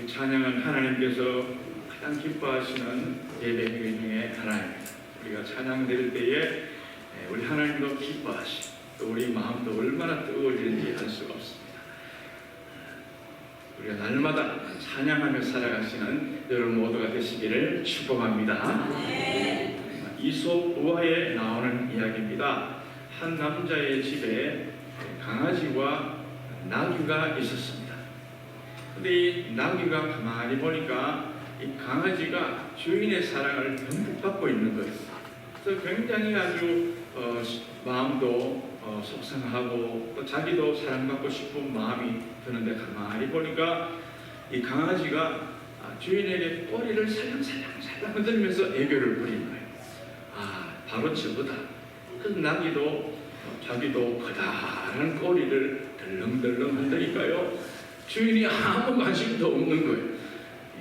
우리 찬양은 하나님께서 가장 기뻐하시는 예배 행위 중에 하나입니다. 우리가 찬양 드릴 때에 우리 하나님도 기뻐하시고 또 우리 마음도 얼마나 뜨거워지는지 알 수가 없습니다. 우리가 날마다 찬양하며 살아가시는 여러분 모두가 되시기를 축복합니다. 이솝 우화에 나오는 이야기입니다. 한 남자의 집에 강아지와 나귀가 있었습니다. 근데 이 나귀가 가만히 보니까 이 강아지가 주인의 사랑을 듬뿍 받고 있는 거예요. 그래서 굉장히 아주 마음도 속상하고 또 자기도 사랑받고 싶은 마음이 드는데 가만히 보니까 이 강아지가 주인에게 꼬리를 살랑살랑 흔들면서 애교를 부리는 거예요. 바로 저거다. 그 나귀도 자기도 커다란 꼬리를 덜렁덜렁 흔드니까요, 주인이 아무 관심도 없는 거예요.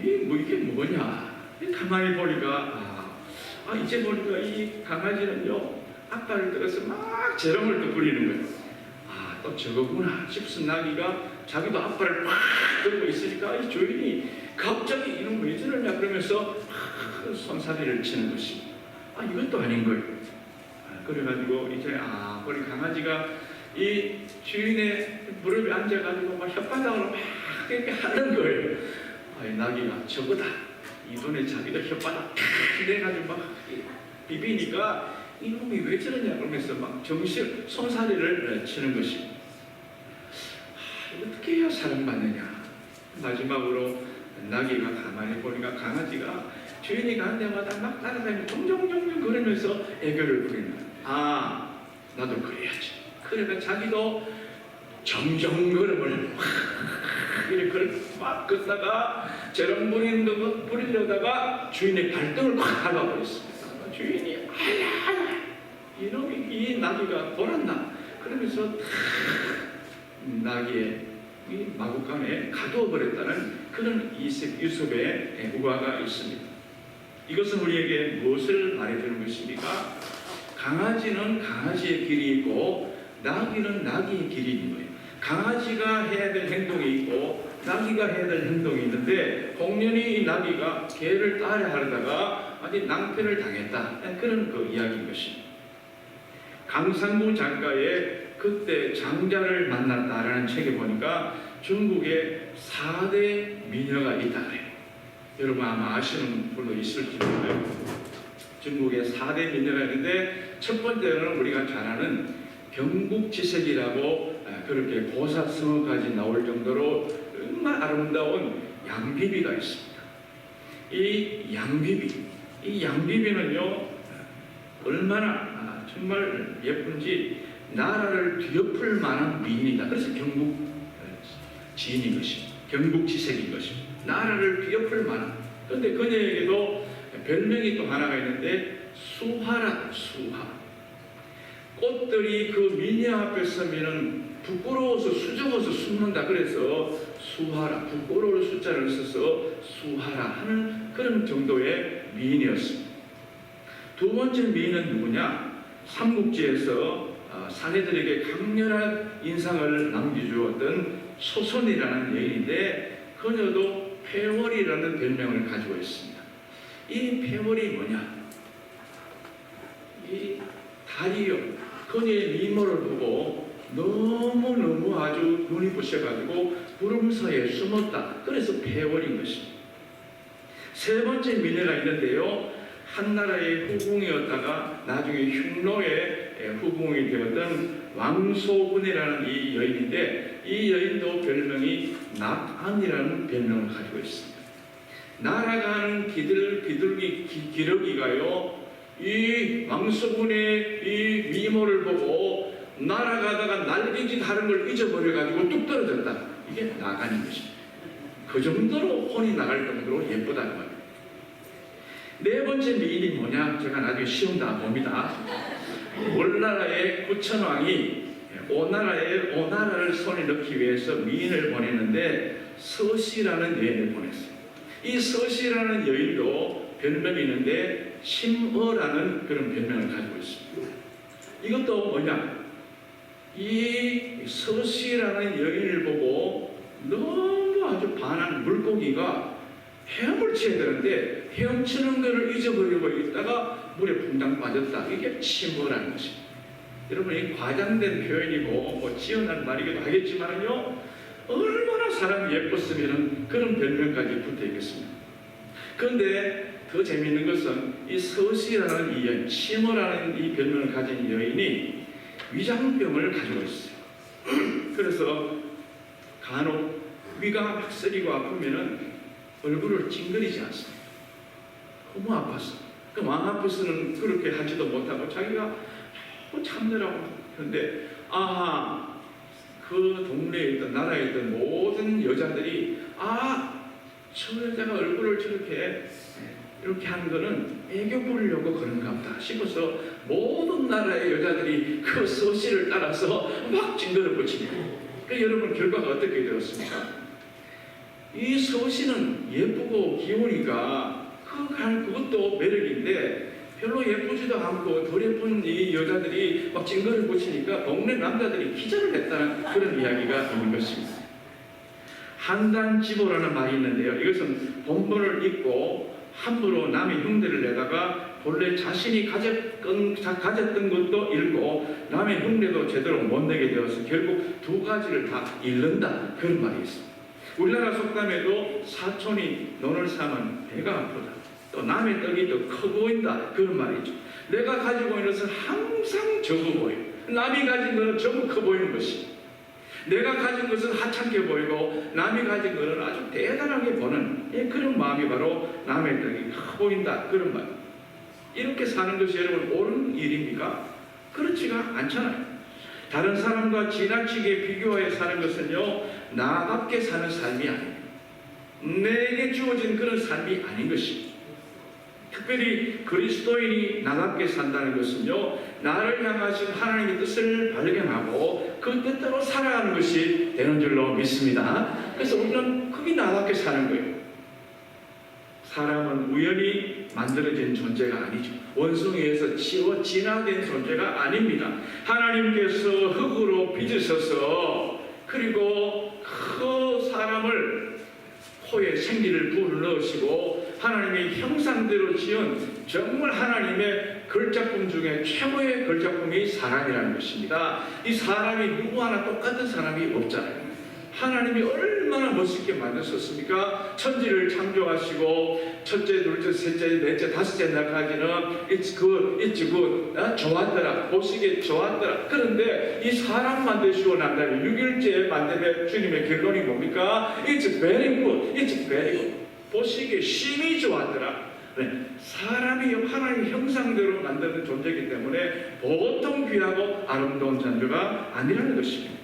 이게 뭐냐? 가만히 보니까 이제 보니까 이 강아지는요 앞발을 들어서 막 재롱을 또 부리는 거예요. 또 저거구나 싶은 나귀가 자기도 앞발을 막 들고 있으니까 이 주인이 갑자기 이놈 왜 저러냐 그러면서 손사래를 치는 것이 이것도 아닌 거예요. 그래가지고 이제 우리 강아지가 이 주인의 무릎에 앉아가지고 막 혓바닥으로 막 이렇게 하는 거예요. 이 나귀가 저거다. 이번에 자기도 혓바닥 내가지고 막 비비니까 이놈이 왜 저러냐 그러면서 막 정신 손사래를 치는 것이. 어떻게 해야 사랑받느냐. 마지막으로 나귀가 가만히 보니까 강아지가 주인이 가는 데마다 막 따라다니며 종종종종 그러면서 애교를 부리는 거야. 나도 그래야지. 그러니까 자기도 정정걸음을 이렇게 막 걷다가 재롱 부리려다가 주인의 발등을 콱 밟아버렸습니다. 주인이 이놈이 이 나귀가 돌았나 그러면서 나귀의 이 마구간에 가두어 버렸다는 그런 이솝의 우화가 있습니다. 이것은 우리에게 무엇을 말해주는 것입니까? 강아지는 강아지의 길이 있고 나귀는 나귀의 길이 있는 거예요. 강아지가 해야 될 행동이 있고 나귀가 해야 될 행동이 있는데 공연히 이 나귀가 개를 따라 하려다가 아주 낭패를 당했다. 그런 그 이야기인 것입니다. 강상구 작가의 그때 장자를 만났다라는 책에 보니까 중국에 4대 미녀가 있다 그래요. 여러분 아마 아시는 분도 있을지 몰라요. 중국에 4대 미녀가 있는데 첫 번째는 우리가 잘 아는 경국지색이라고 그렇게 고사성어까지 나올 정도로 정말 아름다운 양비비가 있습니다. 이 양비비는요 얼마나 정말 예쁜지 나라를 뒤엎을 만한 미인이다. 그래서 경국 지인인 것입니다. 경국지색인 것입니다. 나라를 뒤엎을 만한. 그런데 그녀에게도 별명이 또 하나가 있는데 수하라. 수하. 꽃들이 그 미녀 앞에 서면은 부끄러워서 수줍어서 숨는다. 그래서 수하라. 부끄러울 숫자를 써서 수하라 하는 그런 정도의 미인이었습니다. 두 번째 미인은 누구냐? 삼국지에서 사내들에게 강렬한 인상을 남겨주었던 소선이라는 여인인데 그녀도 패월이라는 별명을 가지고 있습니다. 이 패월이 뭐냐? 이 다리요. 그녀의 미모를 보고 너무너무 아주 눈이 부셔가지고 구름 사이에 숨었다. 그래서 패월인 것입니다. 세 번째 미녀가 있는데요. 한나라의 후궁이었다가 나중에 흉노의 후궁이 되었던 왕소군이라는 이 여인인데 이 여인도 별명이 낙안이라는 별명을 가지고 있습니다. 날아가는 기러기가요 이 왕소군의 이 미모를 보고 날아가다가 날개짓 하는 걸 잊어버려가지고 뚝 떨어졌다. 이게 낙안인 것입니다. 그 정도로 혼이 나갈 정도로 예쁘다는 거예요. 네 번째 미인이 뭐냐? 제가 나중에 시험 다 봅니다. 올나라의 구천왕이 오나라를 손에 넣기 위해서 미인을 보냈는데 서씨라는 여인을 보냈어요. 이 서씨라는 여인도 별명이 있는데 심어라는 그런 별명을 가지고 있습니다. 이것도 뭐냐? 이 서씨라는 여인을 보고 너무 아주 반한 물고기가 헤엄을 쳐야 되는데 헤엄치는 것을 잊어버리고 있다가 물에 퐁당 빠졌다. 이게 침몰하는 것입니다. 여러분, 이 과장된 표현이고 뭐 지어낸 말이기도 하겠지만요, 얼마나 사람이 예뻤으면 그런 별명까지 붙어 있겠습니까? 그런데 더 재미있는 것은 이 서시라는 이 여인, 침어라는 이 별명을 가진 여인이 위장병을 가지고 있어요. 그래서 간혹 위가 막 쓰리고 아프면은 얼굴을 찡그리지 않습니다. 너무 아파서. 그 마음 아파서는 그렇게 하지도 못하고 자기가 참느라고. 그런데 그 동네에 있던 나라에 있던 모든 여자들이 저 여자가 얼굴을 저렇게 이렇게 하는 거는 애교 부리려고 그런가 보다 싶어서 모든 나라의 여자들이 그 서씨를 따라서 막 징그러 붙입니다. 여러분, 결과가 어떻게 되었습니까? 이 서씨는 예쁘고 귀여우니까 그것도 매력인데 별로 예쁘지도 않고 덜 예쁜 이 여자들이 막 징그러 붙이니까 동네 남자들이 기절을 했다는 그런 이야기가 있는 것입니다. 한단지보라는 말이 있는데요. 이것은 본분을 잊고 함부로 남의 흉내를 내다가 본래 자신이 가졌던 것도 잃고 남의 흉내도 제대로 못 내게 되어서 결국 두 가지를 다 잃는다. 그런 말이 있습니다. 우리나라 속담에도 사촌이 논을 사면 배가 아프다. 또 남의 떡이 더 커 보인다. 그런 말이죠. 내가 가지고 있는 것은 항상 적어 보여. 남이 가진 것은 전부 커 보이는 것이. 내가 가진 것은 하찮게 보이고 남이 가진 것은 아주 대단하게 보는 그런 마음이 바로 남의 떡이 커 보인다. 그런 말. 이렇게 사는 것이 여러분 옳은 일입니까? 그렇지가 않잖아요. 다른 사람과 지나치게 비교해 사는 것은요, 나답게 사는 삶이 아닙니다. 내게 주어진 그런 삶이 아닌 것입니다. 특별히 그리스도인이 나답게 산다는 것은요, 나를 향하신 하나님의 뜻을 발견하고 그 뜻대로 살아가는 것이 되는 줄로 믿습니다. 그래서 우리는 그게 나답게 사는 거예요. 사람은 우연히 만들어진 존재가 아니죠. 원숭이에서 치워 진화된 존재가 아닙니다. 하나님께서 흙으로 빚으셔서 그리고 그 사람을 코에 생기를 불어넣으시고 하나님의 형상대로 지은 정말 하나님의 걸작품 중에 최고의 걸작품이 사람이라는 것입니다. 이 사람이 누구 하나 똑같은 사람이 없잖아요. 하나님이 얼마나 멋있게 만드셨습니까? 천지를 창조하시고 첫째, 둘째, 셋째, 넷째, 다섯째 날까지는 it's good, 좋았더라, 보시기에 좋았더라. 그런데 이 사람 만드시고 난 다음에 6일째 만듦의 주님의 결론이 뭡니까? It's very good. 보시기에 심히 좋았더라. 네, 사람이 하나님의 형상대로 만드는 존재이기 때문에 보통 귀하고 아름다운 존재가 아니라는 것입니다.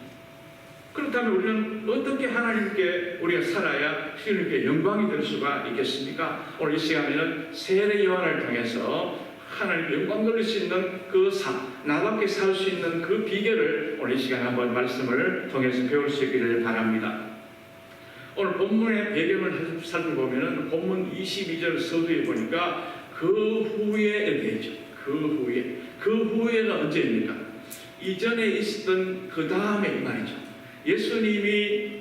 그렇다면 우리는 어떻게 하나님께 우리가 살아야 하나님께 영광이 될 수가 있겠습니까? 오늘 이 시간에는 세례 요한을 통해서 하나님 영광 돌릴 수 있는 그 나답게 살 수 있는 그 비결을 오늘 이 시간에 한번 말씀을 통해서 배울 수 있기를 바랍니다. 오늘 본문의 배경을 살펴보면 본문 22절 서두에 보니까 그 후에 되죠. 그 후에가 언제입니까? 이전에 있었던 그 다음에 이 말이죠. 예수님이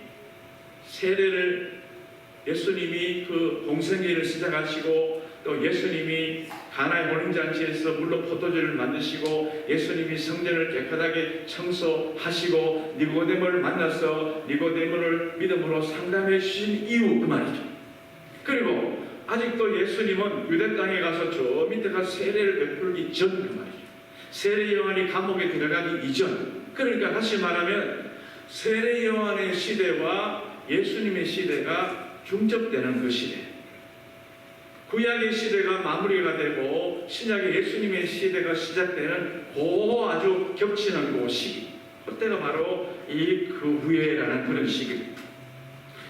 그 공생애를 시작하시고 또 예수님이 가나의 혼인잔치에서 물로 포도주를 만드시고 예수님이 성전을 깨끗하게 청소하시고 니고데모를 만나서 니고데모를 믿음으로 상담해 주신 이후 그 말이죠. 그리고 아직도 예수님은 유대 땅에 가서 저 밑에 가서 세례를 베풀기 전 그 말이죠. 세례 요한이 감옥에 들어가기 이전. 그러니까 다시 말하면 세례 요한의 시대와 예수님의 시대가 중첩되는 그 시대. 구약의 시대가 마무리가 되고 신약의 예수님의 시대가 시작되는 그 아주 겹치는 그 시기. 그때가 바로 이 그 후에라는 그런 시기입니다.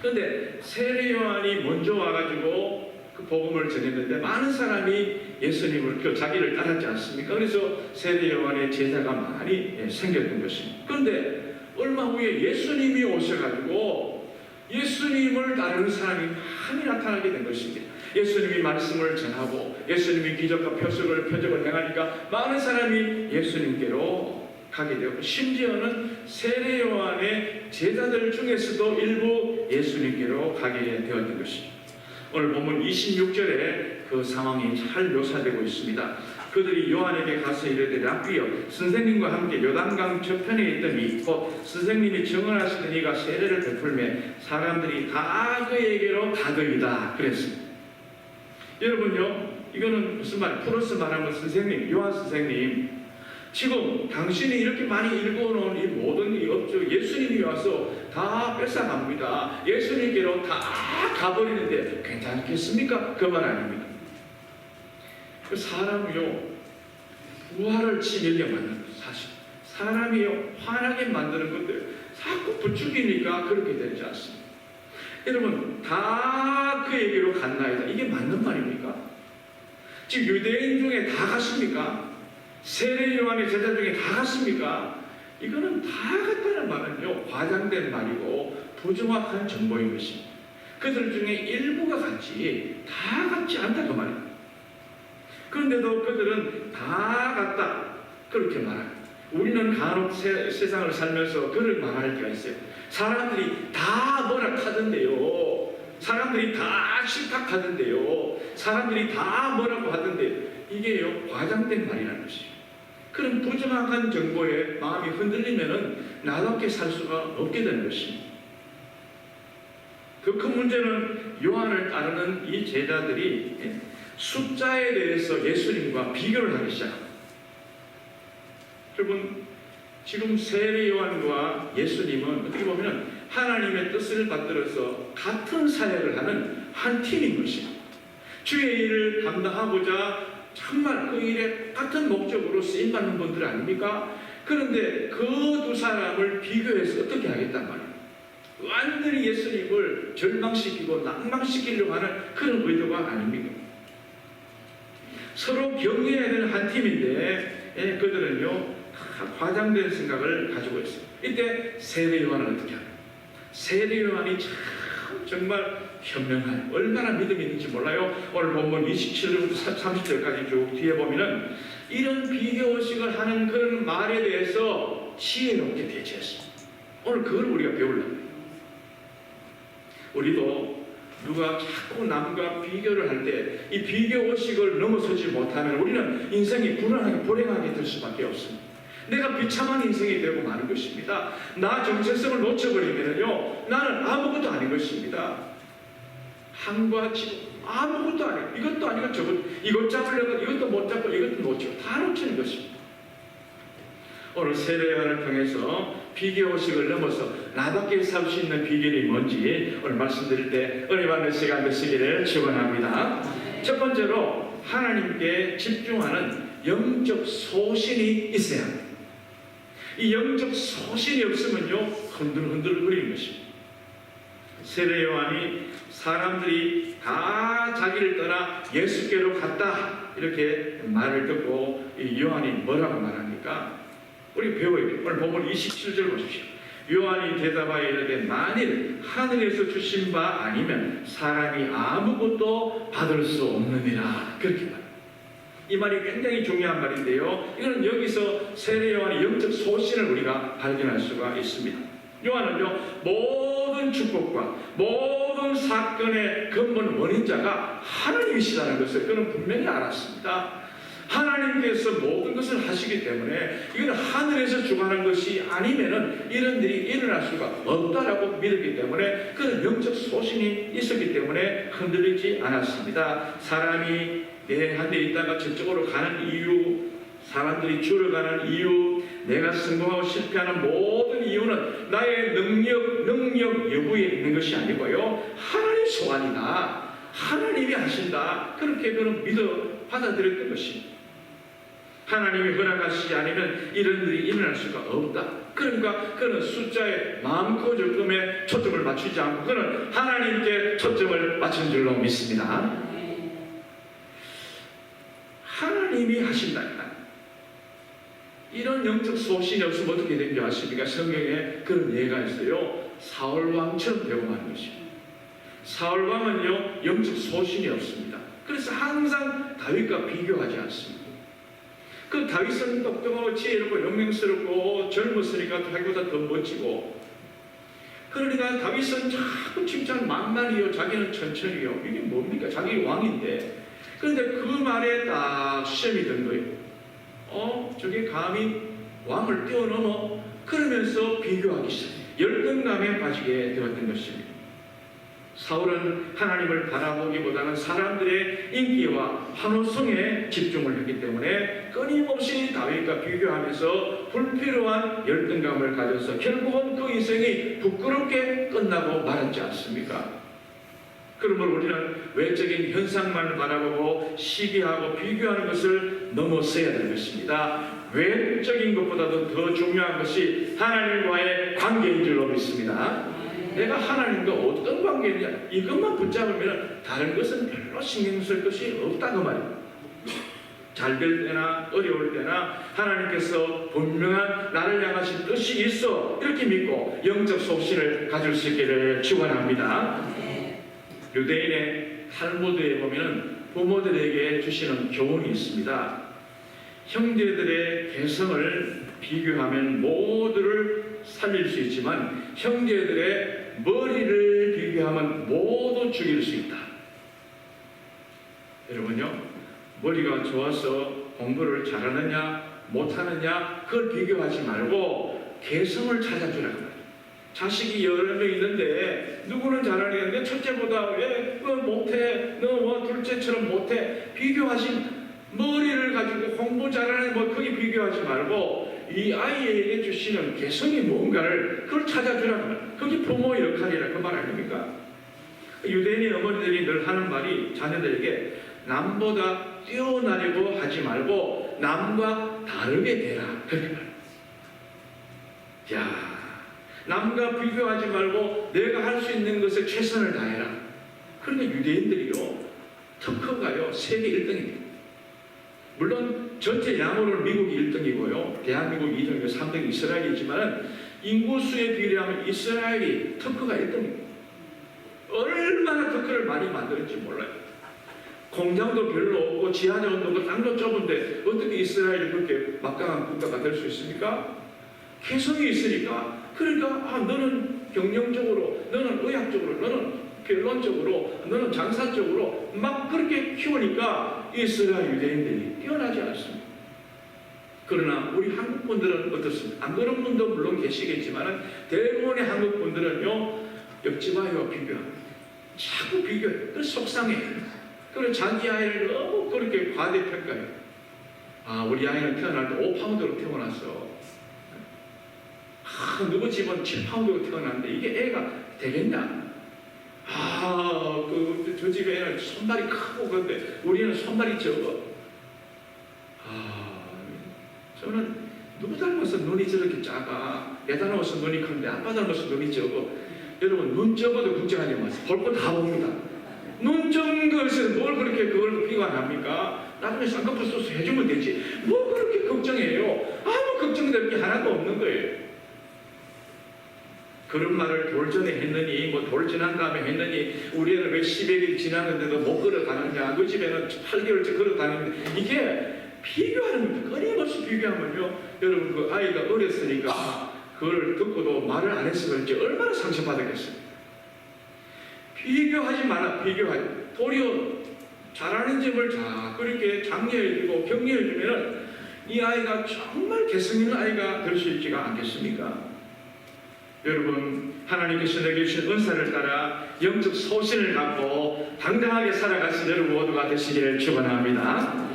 그런데 세례 요한이 먼저 와가지고 그 복음을 전했는데 많은 사람이 예수님을 자기를 따랐지 않습니까? 그래서 세례 요한의 제자가 많이 생겼던 것입니다. 그런데 얼마 후에 예수님이 오셔가지고 예수님을 따르는 사람이 많이 나타나게 된 것입니다. 예수님이 말씀을 전하고 예수님이 기적과 표적을 행하니까 많은 사람이 예수님께로 가게 되었고, 심지어는 세례 요한의 제자들 중에서도 일부 예수님께로 가게 되었던 것입니다. 오늘 보면 26절에 그 상황이 잘 묘사되고 있습니다. 그들이 요한에게 가서 이르되 랍비여, 선생님과 함께 요단강 저편에 있더니 곧 선생님이 정언하시던 이가 세례를 베풀매 사람들이 다 그에게로 가더이다 그랬습니다. 여러분요, 이거는 무슨 말? 플러스 말하면 선생님, 요한 선생님, 지금 당신이 이렇게 많이 읽어놓은 이 모든 이 업적, 예수님이 와서 다 뺏어갑니다. 예수님께로 다 가버리는데 괜찮겠습니까? 그 말 아닙니다. 그 사람이요, 부활을 치밀게 만드는 것, 사실 사람이요 화나게 만드는 것들 자꾸 부추기니까 그렇게 되지 않습니다. 여러분, 다 그에게로 갔나이다, 이게 맞는 말입니까? 지금 유대인 중에 다 갔습니까? 세례 요한의 제자 중에 다 갔습니까? 이거는 다 갔다는 말은요, 과장된 말이고 부정확한 정보인 것입니다. 그들 중에 일부가 갔지 다 갔지 않다 그 말입니다. 그런데도 그들은 다 갔다 그렇게 말합니다. 우리는 간혹 세상을 살면서 그를 말할 때가 있어요. 사람들이 다 뭐라 하던데요, 사람들이 다 싫다하던데요, 사람들이 다 뭐라고 하던데요. 이게요, 과장된 말이라는 것이에요. 그런 부정확한 정보에 마음이 흔들리면은 나답게 살 수가 없게 되는 것입니다. 그 큰 문제는 요한을 따르는 이 제자들이 숫자에 대해서 예수님과 비교를 하기 시작합니다. 여러분, 지금 세례 요한과 예수님은 어떻게 보면 하나님의 뜻을 받들어서 같은 사역을 하는 한 팀인 것입니다. 주의 일을 감당하고자 정말 그 일에 같은 목적으로 쓰임받는 분들 아닙니까? 그런데 그 두 사람을 비교해서 어떻게 하겠단 말이에요. 완전히 예수님을 절망시키고 낭망시키려고 하는 그런 의도가 아닙니까? 서로 경계해야 되는 한 팀인데 그들은요, 과장된 생각을 가지고 있어요. 이때 세례 요한은 어떻게 하나요? 세례 요한이 참 정말 현명한, 얼마나 믿음이 있는지 몰라요. 오늘 본문 27절부터 30절까지 쭉 뒤에 보면은 이런 비교의식을 하는 그런 말에 대해서 지혜롭게 대처했습니다. 오늘 그걸 우리가 배우려고. 우리도 누가 자꾸 남과 비교를 할 때 이 비교의식을 넘어서지 못하면 우리는 인생이 불안하게 불행하게 될 수밖에 없습니다. 내가 비참한 인생이 되고 마는 것입니다. 나 정체성을 놓쳐버리면요, 나는 아무것도 아닌 것입니다. 한과 지금 아무것도 아니고, 이것도 아니고 저것, 이것 잡으려고 이것도 못 잡고 이것도 놓치고 다 놓치는 것입니다. 오늘 세례요한을 통해서 비교의식을 넘어서 나답게 살 수 있는 비결이 뭔지 오늘 말씀드릴 때 은혜 받는 시간 되시기를 축원합니다. 첫 번째로 하나님께 집중하는 영적 소신이 있어야 합니다. 이 영적 소신이 없으면요, 흔들흔들 거리는 것입니다. 세례 요한이 사람들이 다 자기를 떠나 예수께로 갔다 이렇게 말을 듣고 이 요한이 뭐라고 말합니까? 우리 배워야 돼요. 오늘 본문 27절 보십시오. 요한이 대답하여 이르되 만일 하늘에서 주신 바 아니면 사람이 아무것도 받을 수 없느니라, 그렇게 말합니다. 이 말이 굉장히 중요한 말인데요, 이거는 여기서 세례 요한의 영적 소신을 우리가 발견할 수가 있습니다. 요한은요, 모든 축복과 모든 사건의 근본 원인자가 하나님이시라는 것을 그는 분명히 알았습니다. 하나님께서 모든 것을 하시기 때문에 이건 하늘에서 주관한 것이 아니면은 이런 일이 일어날 수가 없다라고 믿었기 때문에 그는 영적 소신이 있었기 때문에 흔들리지 않았습니다. 사람이 한 데 있다가 저쪽으로 가는 이유, 사람들이 줄어가는 이유, 내가 성공하고 실패하는 모든 이유는 나의 능력 여부에 있는 것이 아니고요, 하나님 소관이다, 하나님이 하신다, 그렇게 그는 믿어 받아들였던 것입니다. 하나님이 허락하시지 않으면 이런 일이 일어날 수가 없다. 그러니까 그는 숫자에 마음껏 조금에 초점을 맞추지 않고 그는 하나님께 초점을 맞춘 줄로 믿습니다. 하나님이 하신다. 이런 영적 소신이 없으면 어떻게 되는지 아십니까? 성경에 그런 예가 있어요. 사울왕처럼 되고 마는 것입니다. 사울왕은요, 영적 소신이 없습니다. 그래서 항상 다윗과 비교하지 않습니다. 그 다윗은 똑똑하고 지혜롭고 용맹스럽고 젊었으니까 자기보다 더 멋지고, 그러니까 다윗은 자꾸 칭찬 만만히요, 자기는 천천히요. 이게 뭡니까? 자기 왕인데. 그런데 그 말에 딱 시험이 든 거예요. 저게 감히 왕을 뛰어넘어? 그러면서 비교하기 시작해요. 열등감에 빠지게 되었던 것입니다. 사울은 하나님을 바라보기보다는 사람들의 인기와 환호성에 집중을 했기 때문에 끊임없이 다윗과 비교하면서 불필요한 열등감을 가져서 결국은 그 인생이 부끄럽게 끝나고 말았지 않습니까? 그러므로 우리는 외적인 현상만 바라보고 시기하고 비교하는 것을 넘어서야 될 것입니다. 외적인 것보다도 더 중요한 것이 하나님과의 관계인 줄로 믿습니다. 내가 하나님과 어떤 관계냐, 이것만 붙잡으면 다른 것은 별로 신경 쓸 것이 없다고 말이에요. 잘 될 때나 어려울 때나 하나님께서 분명한 나를 향하신 뜻이 있어, 이렇게 믿고 영적 속신을 가질 수 있기를 축원합니다. 유대인의 탈무드에 보면 부모들에게 주시는 교훈이 있습니다. 형제들의 개성을 비교하면 모두를 살릴 수 있지만 형제들의 머리를 비교하면 모두 죽일 수 있다. 여러분요, 머리가 좋아서 공부를 잘하느냐 못하느냐 그걸 비교하지 말고 개성을 찾아주라고. 자식이 여러 명 있는데 누구는 잘하는데 첫째보다 왜 못해? 너 둘째처럼 못해? 비교하지, 머리를 가지고 공부 잘하는 거기 비교하지 말고 이 아이에게 주시는 개성이 뭔가를 그걸 찾아주라고 말이에요. 그게 부모의 역할이라 그 말 아닙니까? 유대인의 어머니들이 늘 하는 말이 자녀들에게 남보다 뛰어나려고 하지 말고 남과 다르게 되라, 그렇게 말해요. 야, 남과 비교하지 말고 내가 할 수 있는 것에 최선을 다해라. 그런데 유대인들이요, 특허가요 세계 1등입니다. 물론 전체 양으로는 미국이 1등이고요 대한민국이 2등이고 3등이 이스라엘이지만 인구수에 비례하면 이스라엘이 특허가 1등입니다. 얼마나 특허를 많이 만들었지 몰라요. 공장도 별로 없고 지하자원도 없고 땅도 좁은데 어떻게 이스라엘이 그렇게 막강한 국가가 될 수 있습니까? 개성이 있으니까. 그러니까 너는 경영적으로, 너는 의학적으로, 너는 결론적으로, 너는 장사적으로 막 그렇게 키우니까 이스라엘 유대인들이 뛰어나지 않습니다. 그러나 우리 한국 분들은 어떻습니까? 안 그런 분도 물론 계시겠지만 대부분의 한국 분들은요, 옆집 아이와 비교합니다. 자꾸 비교해요. 그래서 속상해요. 그리고 자기 아이를 너무 그렇게 과대평가해요. 우리 아이는 태어날 때 5파운드로 태어났어. 누구 집은 7파운드로 태어났는데 이게 애가 되겠냐? 저 집에 애는 손발이 크고 그런데 우리는 손발이 적어. 저는 누구 닮아서 눈이 저렇게 작아? 애 닮아서 눈이 큰데 아빠 닮아서 눈이 적어. 여러분, 눈 적어도 걱정하지 마세요. 볼 거 다 봅니다. 눈 적은 것은 뭘 그렇게 그걸 비관합니까? 나중에 쌍꺼풀 수술 해주면 되지. 뭐 그렇게 걱정해요? 아무 걱정될 게 하나도 없는 거예요. 그런 말을 돌전에 했느니, 돌 지난 다음에 했느니, 우리 애는 왜 10일이 지났는데도 못 걸어가느냐, 그 집에는 8개월째 걸어다니는데, 이게 비교하는 겁니다. 끊임없이 비교하면요, 여러분, 그 아이가 어렸으니까 그걸 듣고도 말을 안 해서 그런지 얼마나 상처받았겠어요. 비교하지 마라, 비교하지. 도리어 잘하는 점을 자꾸 이렇게 장려해주고 격려해주면은 이 아이가 정말 개성 있는 아이가 될 수 있지가 않겠습니까? 여러분, 하나님께서 내게 주신 은사를 따라 영적 소신을 갖고 당당하게 살아가신 여러분 모두가 되시기를 축원합니다.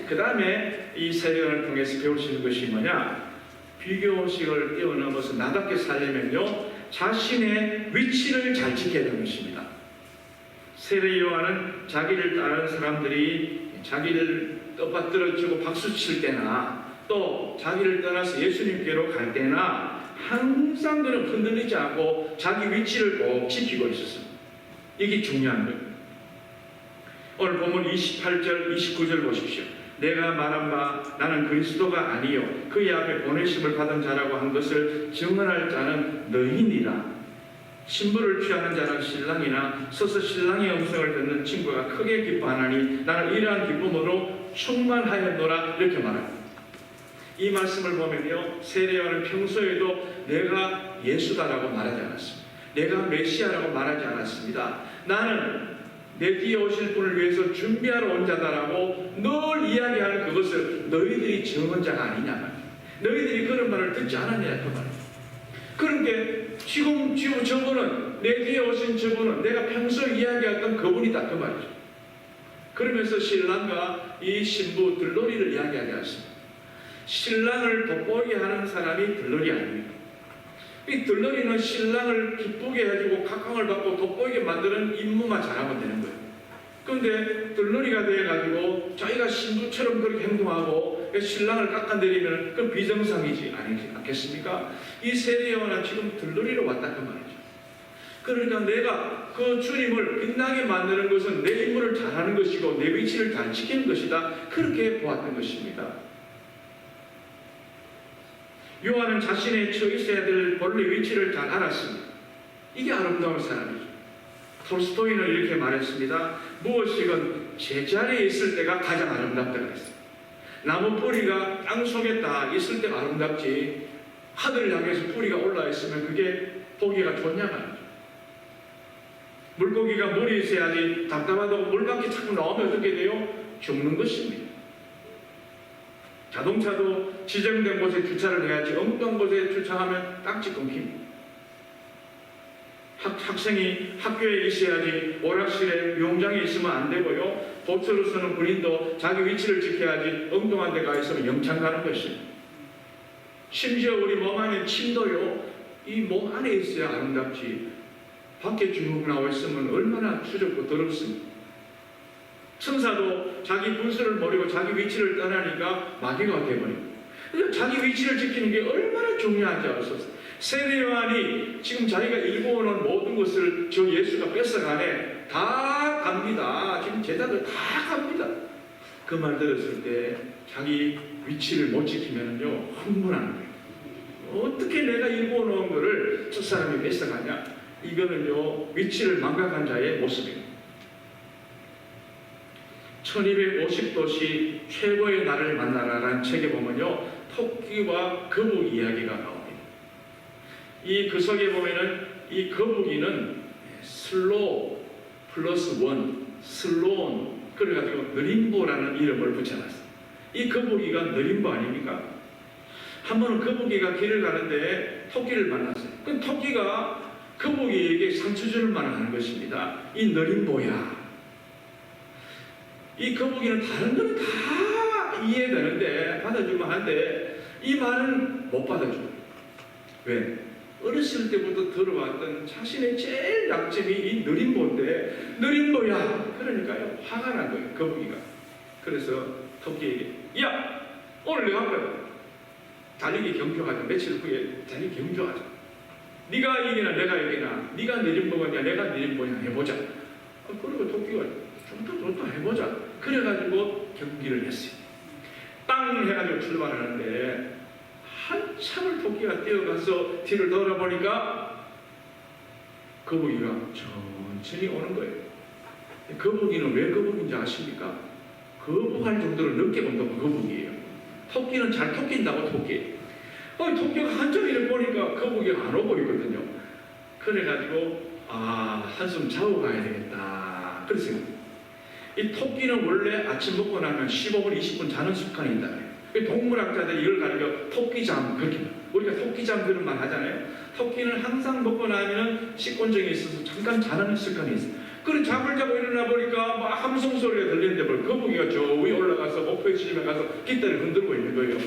그 다음에 이 세례관을 통해서 배울 수 있는 것이 뭐냐? 비교의식을 뛰어넘어서 나답게 살려면요, 자신의 위치를 잘 지켜야 되는 것입니다. 세례 요한은 자기를 따르는 사람들이 자기를 떠받들어주고 박수 칠 때나 또 자기를 떠나서 예수님께로 갈 때나 항상 그는 흔들리지 않고 자기 위치를 꼭 지키고 있었습니다. 이게 중요한 거예요. 오늘 보면 28절, 29절 보십시오. 내가 말한 바 나는 그리스도가 아니요 그의 앞에 보내심을 받은 자라고 한 것을 증언할 자는 너희니라. 신부를 취하는 자는 신랑이나 서서 신랑의 음성을 듣는 친구가 크게 기뻐하나니 나는 이러한 기쁨으로 충만하였노라, 이렇게 말합니다. 이 말씀을 보면요, 세례요한은 평소에도 내가 예수다라고 말하지 않았습니다. 내가 메시아라고 말하지 않았습니다. 나는 내 뒤에 오실 분을 위해서 준비하러 온 자다라고 늘 이야기하는 그것을 너희들이 정한 자가 아니냐 말이야. 너희들이 그런 말을 듣지 않았냐 그 말이야. 그러니까 지금 저분은, 내 뒤에 오신 저분은 내가 평소 이야기했던 그분이다 그 말이죠. 그러면서 신랑과 이 신부 들러리를 이야기하지 않습니다. 신랑을 돋보이게 하는 사람이 들러리 아닙니까? 이 들러리는 신랑을 기쁘게 해주고 각광을 받고 돋보이게 만드는 임무만 잘하면 되는 거예요. 그런데 들러리가 돼가지고 자기가 신부처럼 그렇게 행동하고 신랑을 깎아내리면 그 비정상이지 않겠습니까? 이 세례요한은 지금 들러리로 왔다 그 말이죠. 그러니까 내가 그 주님을 빛나게 만드는 것은 내 임무를 잘하는 것이고 내 위치를 잘 지키는 것이다, 그렇게 보았던 것입니다. 요한은 자신의 처 있어야 될 본래 위치를 잘 알았습니다. 이게 아름다운 사람이죠. 톨스토이는 이렇게 말했습니다. 무엇이건 제자리에 있을 때가 가장 아름답다고 했습니다. 나무 뿌리가 땅 속에 딱 있을 때가 아름답지, 하늘을 향해서 뿌리가 올라 있으면 그게 보기가 좋냐 말이죠. 물고기가 물이 있어야지 답답하다고 물 밖에 자꾸 나오면 어떻게 돼요? 죽는 것입니다. 자동차도 지정된 곳에 주차를 해야지 엉뚱한 곳에 주차하면 딱지 끊깁니다. 학생이 학교에 있어야지 오락실에 용장에 있으면 안 되고요. 보초로서는 군인도 자기 위치를 지켜야지 엉뚱한 데 가 있으면 영창 가는 것입니다. 심지어 우리 몸 안에 침도요, 이 몸 안에 있어야 아름답지 밖에 쭉 나와 있으면 얼마나 추접고 더럽습니다. 천사도 자기 분수를 모르고 자기 위치를 떠나니까 마귀가 되어버립니다. 자기 위치를 지키는 게 얼마나 중요한지 알았었어요. 세례요한이 지금 자기가 일궈오는 모든 것을 저 예수가 뺏어가네, 다 갑니다. 지금 제자들 다 갑니다. 그 말 들었을 때 자기 위치를 못 지키면요 흥분하는 거예요. 어떻게 내가 일궈놓은 거를 저 사람이 뺏어가냐? 이거는요 위치를 망각한 자의 모습입니다. 1250도시 최고의 나를 만나라라는 책에 보면요 토끼와 거북이 이야기가 나옵니다. 이 구석에 보면은 이 거북이는 슬로우 플러스 원, 슬로운, 그래가지고 느림보라는 이름을 붙여놨어요. 이 거북이가 느림보 아닙니까? 한 번은 거북이가 길을 가는데 토끼를 만났어요. 그 토끼가 거북이에게 상처 주는 말을 하는 것입니다. 이 느림보야. 이 거북이는 다른 거는 다 이해되는데, 받아주면 하는데 이 말은 못 받아줘요. 왜? 어렸을 때부터 들어왔던 자신의 제일 약점이 이 느림보인데, 느림보야! 그러니까요 화가 난 거예요 거북이가. 그래서 토끼에게, 야! 오늘 내가 한번 달리기 경주하자. 며칠 후에 달리기 경주하자. 네가 이기나 내가 이기나, 네가 느림보냐 내가 느림보냐 해보자. 그리고 토끼가 좋다 해보자. 그래가지고 경기를 했어요. 땅 해가지고 출발하는데 한참을 토끼가 뛰어가서 뒤를 돌아보니까 거북이가 천천히 오는 거예요. 거북이는 왜 거북인지 아십니까? 거북할 정도로 늦게 온다고 거북이에요. 토끼는 잘 토낀다고 토끼. 토끼가 한참 이렇게 보니까 거북이가 안 오고 있거든요. 그래가지고 한숨 자고 가야 되겠다. 그랬어요. 이 토끼는 원래 아침 먹고 나면 15분, 20분 자는 습관이 있다 그래요. 동물학자들이 이걸 가지고 토끼잠, 그렇게 우리가 토끼잠 그런 말 하잖아요. 토끼는 항상 먹고 나면 식곤증이 있어서 잠깐 자는 습관이 있어요. 그래 잠을 자고 일어나 보니까 막 함성 소리가 들리는데 뭘 거북이가 저 위에 올라가서 목표에 지점에 가서 깃대를 흔들고 있는 거예요.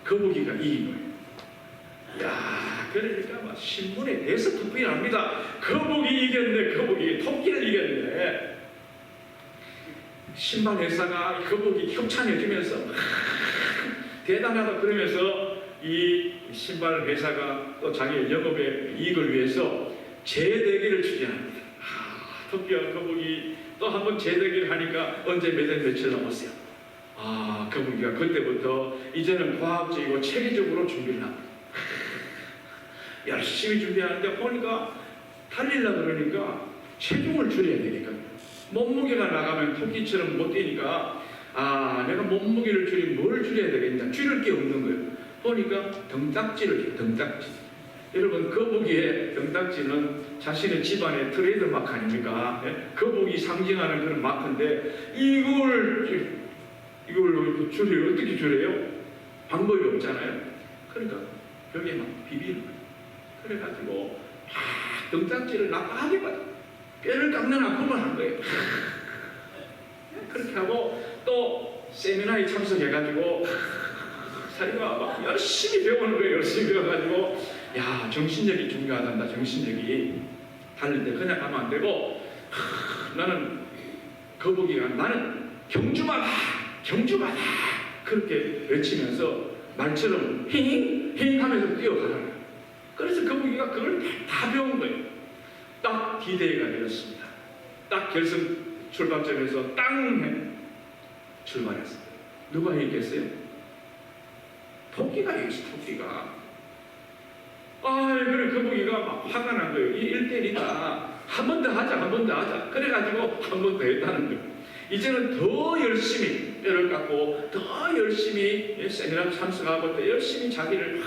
거북이가 이긴 거예요. 야, 그러니까 막 신문에 대해서 투표이 납니다. 거북이 이겼네, 거북이 토끼를 이겼네. 신발 회사가 거북이 협찬해주면서 대단하다 그러면서 이 신발 회사가 또 자기 영업의 이익을 위해서 재대기를 추진합니다. 토끼와 거북이 또 한 번 재대기를 하니까 언제 며칠 남았어요. 거북이가 그때부터 이제는 과학적이고 체계적으로 준비를 합니다. 열심히 준비하는데 보니까 달리려고 그러니까 체중을 줄여야 되니까 몸무게가 나가면 토끼처럼 못 뛰니까 내가 몸무게를 줄이면 뭘 줄여야 되겠냐? 줄일 게 없는 거예요. 보니까 등딱지를 줘요. 등딱지. 여러분, 거북이의 등딱지는 자신의 집안의 트레이드 마크 아닙니까? 거북이 상징하는 그런 마크인데 이걸 줄여요. 어떻게 줄여요? 방법이 없잖아요. 그러니까 벽에 막 비비는 거예요. 그래가지고 등딱지를 나빠하게 받아 뼈를 깎는 아픔을 한 거예요. 그렇게 하고 또 세미나에 참석해가지고 자기가 막 열심히 배우는 거예요. 열심히 배워가지고 정신력이 중요하단다. 정신력이 달릴 때 그냥 가면 안 되고 나는 거북이가 나는 경주마다 그렇게 외치면서 말처럼 힝 하면서 뛰어가는 거예요. 그래서 거북이가 그걸 다 배운 거예요. 딱 D-Day가 되었습니다. 딱 결승 출발점에서 땅 출발했어요. 누가 얘기했어요? 토끼가 얘기했어요. 토끼가. 그래 거북이가 막 화가 난 거예요. 이 1대1이다. 한 번 더 하자. 그래가지고 한 번 더 했다는 거예요. 이제는 더 열심히 뼈를 깎고 더 열심히 세미나 참석하고 더 열심히 자기를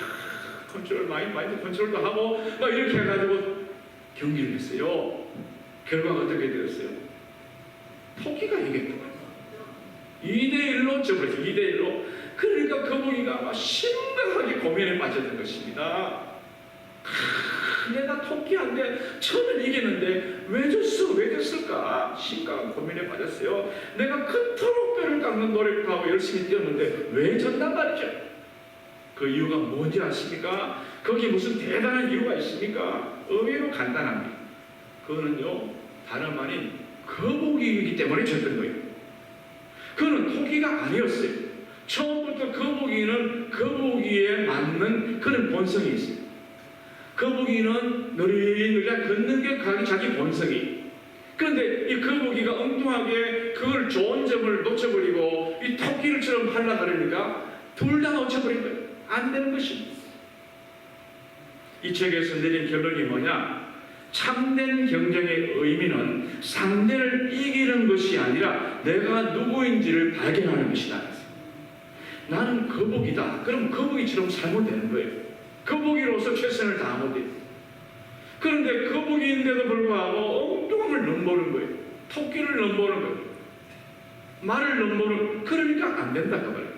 마인드 컨트롤도 하고 막 이렇게 해가지고 경기를 했어요. 결과가 어떻게 되었어요? 토끼가 이겼던 거예요. 2대1로 져버렸어요. 2대1로. 그러니까 거북이가 막 심각하게 고민에 빠졌던 것입니다. 내가 토끼한테 처음엔 이겼는데 왜 졌을까? 심각한 고민에 빠졌어요. 내가 그토록 뼈를 깎는 노력을 하고 열심히 뛰었는데 왜 졌단 말이죠? 그 이유가 뭔지 아십니까? 거기 무슨 대단한 이유가 있습니까? 의외로 간단합니다. 그거는요, 다름 아닌 거북이이기 때문에 졌던 거예요. 그거는 토끼가 아니었어요. 처음부터 거북이는 거북이에 맞는 그런 본성이 있어요. 거북이는 느리느리 걷는 게 자기 본성이. 그런데 이 거북이가 엉뚱하게 그걸 좋은 점을 놓쳐버리고 이 토끼를처럼 하려고 그러니까 둘 다 놓쳐버린 거예요. 안 되는 것입니다. 이 책에서 내린 결론이 뭐냐? 참된 경쟁의 의미는 상대를 이기는 것이 아니라 내가 누구인지를 발견하는 것이다. 나는 거북이다. 그럼 거북이처럼 살면 되는 거예요. 거북이로서 최선을 다하면 돼요. 그런데 거북이인데도 불구하고 엉뚱함을 넘보는 거예요. 토끼를 넘보는 거예요. 말을 넘보는, 그러니까 안 된다 그 말이에요.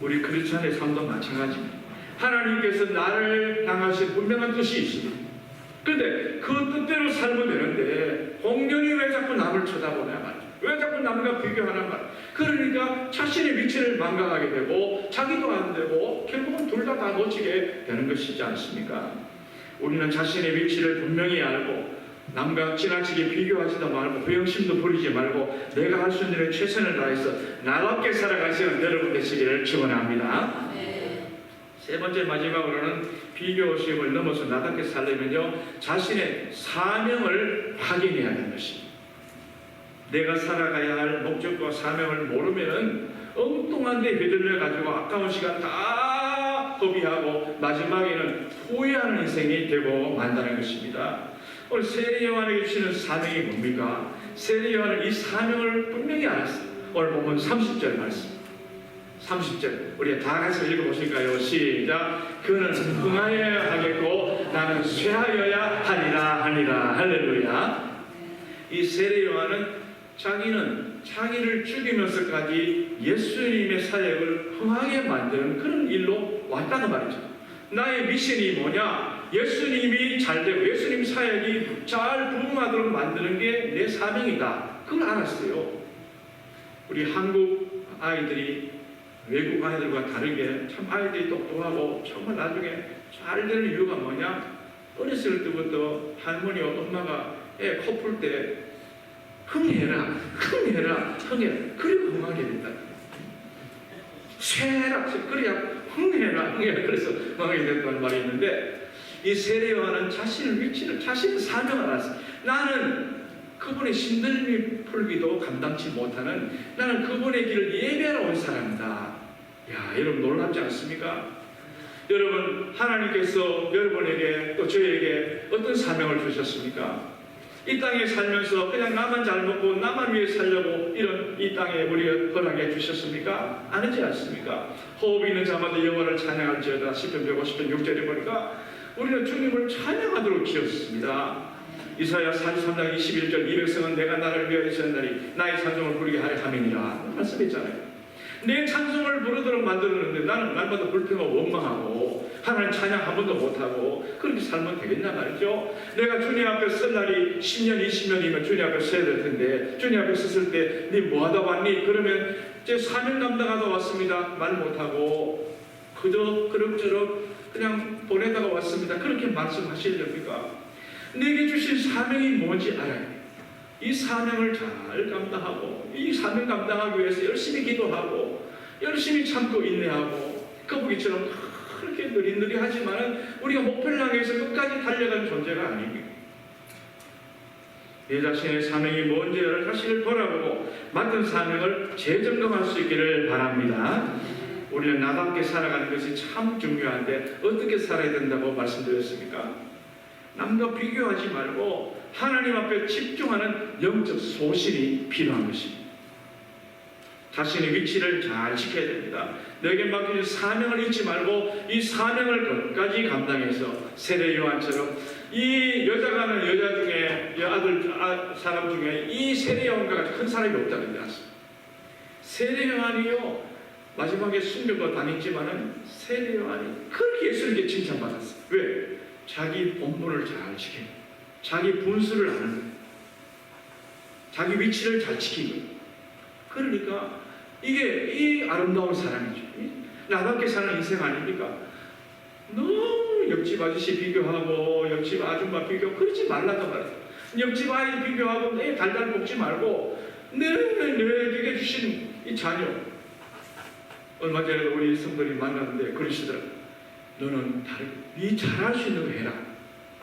우리 크리스찬의 삶도 마찬가지입니다. 하나님께서 나를 향하신 분명한 뜻이 있습니다. 그런데 그 뜻대로 살면 되는데 공연히 왜 자꾸 남을 쳐다보냐 말이에요. 왜 자꾸 남과 비교하냐 말이에요. 그러니까 자신의 위치를 망각하게 되고 자기도 안 되고 결국은 둘 다 놓치게 되는 것이지 않습니까? 우리는 자신의 위치를 분명히 알고 남과 지나치게 비교하지도 말고 부영심도 부리지 말고 내가 할 수 있는 일에 최선을 다해서 나답게 살아가시는 여러분 되시기를 축원합니다. 세 번째 마지막으로는 비교심을 넘어서 나답게 살려면요, 자신의 사명을 확인해야 하는 것입니다. 내가 살아가야 할 목적과 사명을 모르면은 엉뚱한 데 휘둘려 가지고 아까운 시간 다 허비하고 마지막에는 후회하는 인생이 되고 만다는 것입니다. 오늘 세례 요한에게 주시는 사명이 뭡니까? 세례 요한은 이 사명을 분명히 알았어요. 오늘 보면 30절 말씀. 30절 우리 다 같이 읽어보실까요? 시작. 그는 흥하여야 하겠고 나는 쇠하여야 하리라. 할렐루야. 이 세례 요한은 자기는 자기를 죽이면서까지 예수님의 사역을 흥하게 만드는 그런 일로 왔다는 말이죠. 나의 미션이 뭐냐? 예수님이 잘되고 예수님 사역이 잘 부흥하도록 만드는 게 내 사명이다. 그걸 알았어요. 우리 한국 아이들이 외국 아이들과 다르게 참 아이들이 똑똑하고 정말 나중에 잘 되는 이유가 뭐냐? 어렸을 때부터 할머니와 엄마가 애 코 풀 때 흥해라. 그리고 흥하게 된다. 쇠라. 그래야 흥해라. 그래서 흥하게 된다는 말이 있는데 이 세례 요한은 자신의 위치를, 자신의 사명을 알았어요. 나는 그분의 신들림이 풀기도 감당치 못하는, 나는 그분의 길을 예배하러 온 사람이다. 여러분 놀랍지 않습니까? 여러분, 하나님께서 여러분에게 또 저에게 어떤 사명을 주셨습니까? 이 땅에 살면서 그냥 나만 잘 먹고 나만 위해 살려고 이런 이 땅에 우리가 허락해 주셨습니까? 아니지 않습니까? 호흡이 있는 자마다 여호와를 찬양할지어다. 시편 150편 6절에 보니까 우리는 주님을 찬양하도록 지었습니다. 이사야 43장 21절 이 백성은 내가 나를 위하여 지었나니 나의 찬송을 부르게 하려 함이니라 말씀했잖아요. 내 찬송을 부르도록 만들었는데 나는 날마다 불평하고 원망하고 하나님 찬양 한 번도 못하고 그렇게 살면 되겠냐 말이죠. 내가 주님 앞에 설 날이 10년 20년이면 주님 앞에 서야 될 텐데 주님 앞에 섰을 때 네 뭐하다 왔니? 그러면 제 사명 감당하다 왔습니다. 말 못하고 그저 그럭저럭 그냥 보내다가 왔습니다. 그렇게 말씀하시렵니까? 내게 주신 사명이 뭔지 알아야 돼요. 이 사명을 잘 감당하고 이 사명 감당하기 위해서 열심히 기도하고 열심히 참고 인내하고 거북이처럼 그렇게 느릿느릿 하지만 우리가 목표를 향해서 끝까지 달려가는 존재가 아닙니다. 내 자신의 사명이 뭔지를 자신을 돌아보고 맡은 사명을 재점검할 수 있기를 바랍니다. 우리는 나답게 살아가는 것이 참 중요한데 어떻게 살아야 된다고 말씀드렸습니까? 남과 비교하지 말고 하나님 앞에 집중하는 영적 소신이 필요한 것입니다. 자신의 위치를 잘 지켜야 됩니다. 내게 맡겨진 사명을 잊지 말고 이 사명을 끝까지 감당해서 세례 요한처럼 이 여자가는 여자 중에 사람 중에 이 세례 요한과 같이 큰 사람이 없다는 데 않습니다. 세례 요한이요 마지막에 순교가 당했지만은 세례 요한이 그렇게 예수님께 칭찬받았어요. 왜? 자기 본분을 잘 지키고 자기 분수를 아는 거예요. 자기 위치를 잘 지킨 거예요. 그러니까 이게 이 아름다운 사람이죠. 나답게 사는 인생 아닙니까? 너무 옆집 아저씨 비교하고 옆집 아줌마 비교 그러지 말라고 말해요. 옆집 아이 비교하고 내 달달 볶지 말고 내게 주신 이 자녀. 얼마 전에 우리 성도님 만났는데 그러시더라고요. 너는 네 잘할 수 있는 거 해라.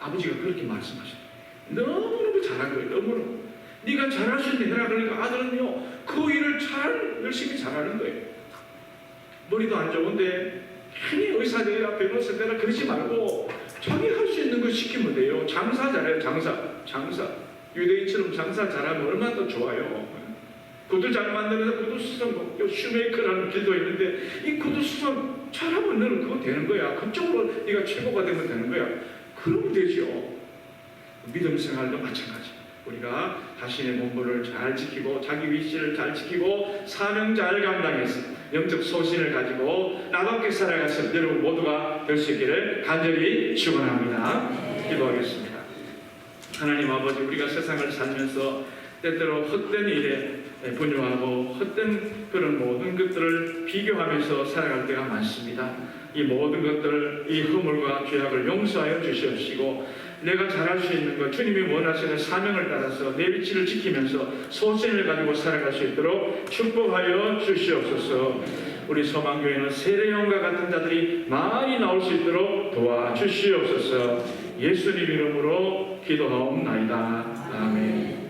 아버지가 그렇게 말씀하셨어요. 너무너무 잘한 거예요. 너무너무. 네가 잘할 수 있는 거 해라. 그러니까 아들은요 그 일을 열심히 잘하는 거예요. 머리도 안 좋은데 괜히 의사 되라 변호사 되라 그러지 말고 자기 할 수 있는 거 시키면 돼요. 장사 잘해요. 장사. 유대인처럼 장사 잘하면 얼마나 더 좋아요. 구두 잘 만드는 구두 수선 슈메이커라는 길도 있는데 이 구두 수선 잘하면 너는 그거 되는 거야. 그쪽으로 네가 최고가 되면 되는 거야. 그러면 되죠. 믿음 생활도 마찬가지. 우리가 자신의 본분을 잘 지키고 자기 위치를 잘 지키고 사명 잘 감당해서 영적 소신을 가지고 나답게 살아가서 여러분 모두가 될 수 있기를 간절히 축원합니다. 기도하겠습니다. 하나님 아버지, 우리가 세상을 살면서 때때로 헛된 일에 분유하고 헛된 그런 모든 것들을 비교하면서 살아갈 때가 많습니다. 이 모든 것들, 이 허물과 죄악을 용서하여 주시옵시고 내가 잘할 수 있는 것, 주님이 원하시는 사명을 따라서 내 위치를 지키면서 소신을 가지고 살아갈 수 있도록 축복하여 주시옵소서. 우리 소망교회는 세례요한과 같은 자들이 많이 나올 수 있도록 도와주시옵소서. 예수님 이름으로 기도하옵나이다. 아멘.